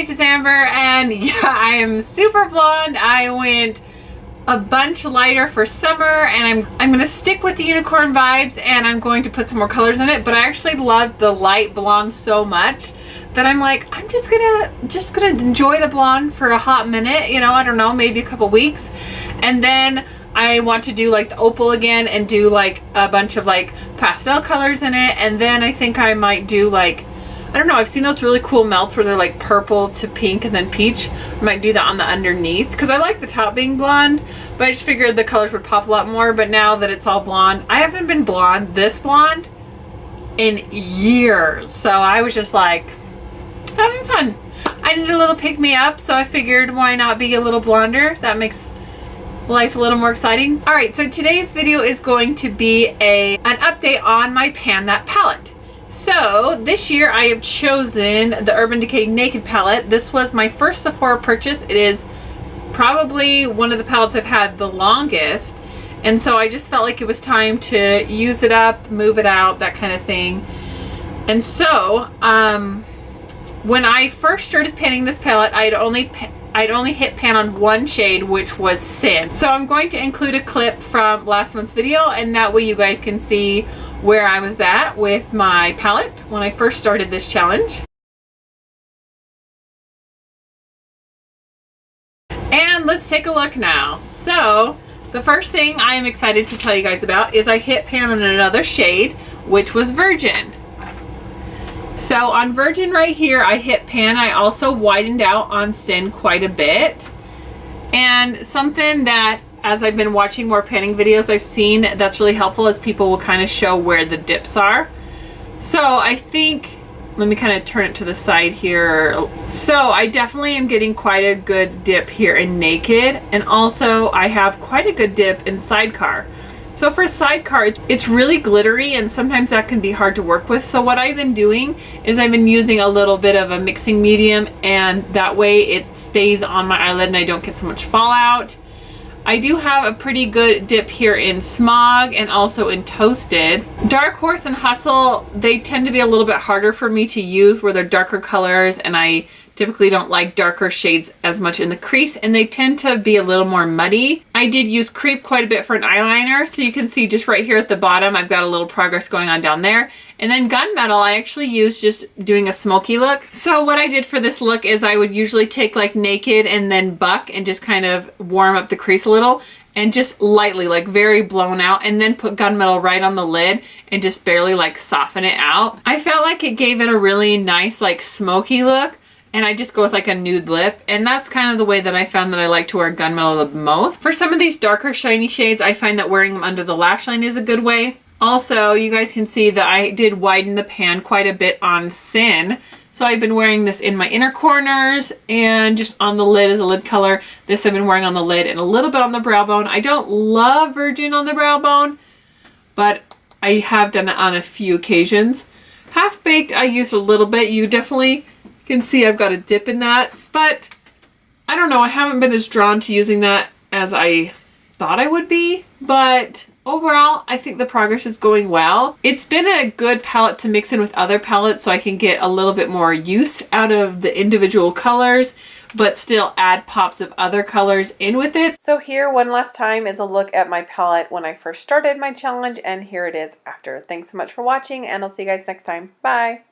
guys, it's Amber, and yeah, I am super blonde. I went a bunch lighter for summer, and I'm gonna stick with the unicorn vibes, and I'm going to put some more colors in it. But I actually love the light blonde so much that I'm like, I'm just gonna enjoy the blonde for a hot minute. You know, I don't know, maybe a couple weeks, and then I want to do like the opal again and do like a bunch of like pastel colors in it. And then I think I might do like, I don't know, I've seen those really cool melts where they're like purple to pink and then peach. I might do that on the underneath because I like the top being blonde, but I just figured the colors would pop a lot more. But now that it's all blonde, I haven't been this blonde in years. So I was just like having fun. I need a little pick me up, so I figured why not be a little blonder? That makes life a little more exciting. All right, so today's video is going to be an update on my Pan That palette. So this year I have chosen the Urban Decay Naked palette. This was my first Sephora purchase. It is probably one of the palettes I've had the longest, and so I just felt like it was time to use it up, move it out, that kind of thing. And so when I first started panning this palette, I'd only hit pan on one shade, which was Sin. So I'm going to include a clip from last month's video, and that way you guys can see where I was at with my palette when I first started this challenge. And let's take a look now. So the first thing I am excited to tell you guys about is I hit pan on another shade, which was Virgin. So on Virgin right here, I hit pan. I also widened out on Sin quite a bit. And something that, as I've been watching more panning videos, I've seen that's really helpful is people will kind of show where the dips are. So I think, let me kind of turn it to the side here. So I definitely am getting quite a good dip here in Naked, and also I have quite a good dip in Sidecar. So for Sidecar, it's really glittery, and sometimes that can be hard to work with. So what I've been doing is I've been using a little bit of a mixing medium, and that way it stays on my eyelid and I don't get so much fallout. I do have a pretty good dip here in Smog and also in Toasted. Dark Horse and Hustle, they tend to be a little bit harder for me to use where they're darker colors, and I typically don't like darker shades as much in the crease, and they tend to be a little more muddy. I did use Creep quite a bit for an eyeliner, so you can see just right here at the bottom I've got a little progress going on down there. And then Gunmetal I actually used just doing a smoky look. So what I did for this look is I would usually take like Naked and then Buck and just kind of warm up the crease a little and just lightly, like very blown out, and then put Gunmetal right on the lid and just barely like soften it out. I felt like it gave it a really nice like smoky look, and I just go with like a nude lip, and that's kind of the way that I found that I like to wear Gunmetal the most. For some of these darker shiny shades, I find that wearing them under the lash line is a good way. Also, you guys can see that I did widen the pan quite a bit on Sin. So I've been wearing this in my inner corners and just on the lid as a lid color. This I've been wearing on the lid and a little bit on the brow bone. I don't love Virgin on the brow bone, but I have done it on a few occasions. Half Baked I used a little bit. You definitely can see I've got a dip in that, but I don't know, I haven't been as drawn to using that as I thought I would be, but overall I think the progress is going well. It's been a good palette to mix in with other palettes so I can get a little bit more use out of the individual colors, but still add pops of other colors in with it. So here one last time is a look at my palette when I first started my challenge, and here it is after. Thanks so much for watching, and I'll see you guys next time. Bye!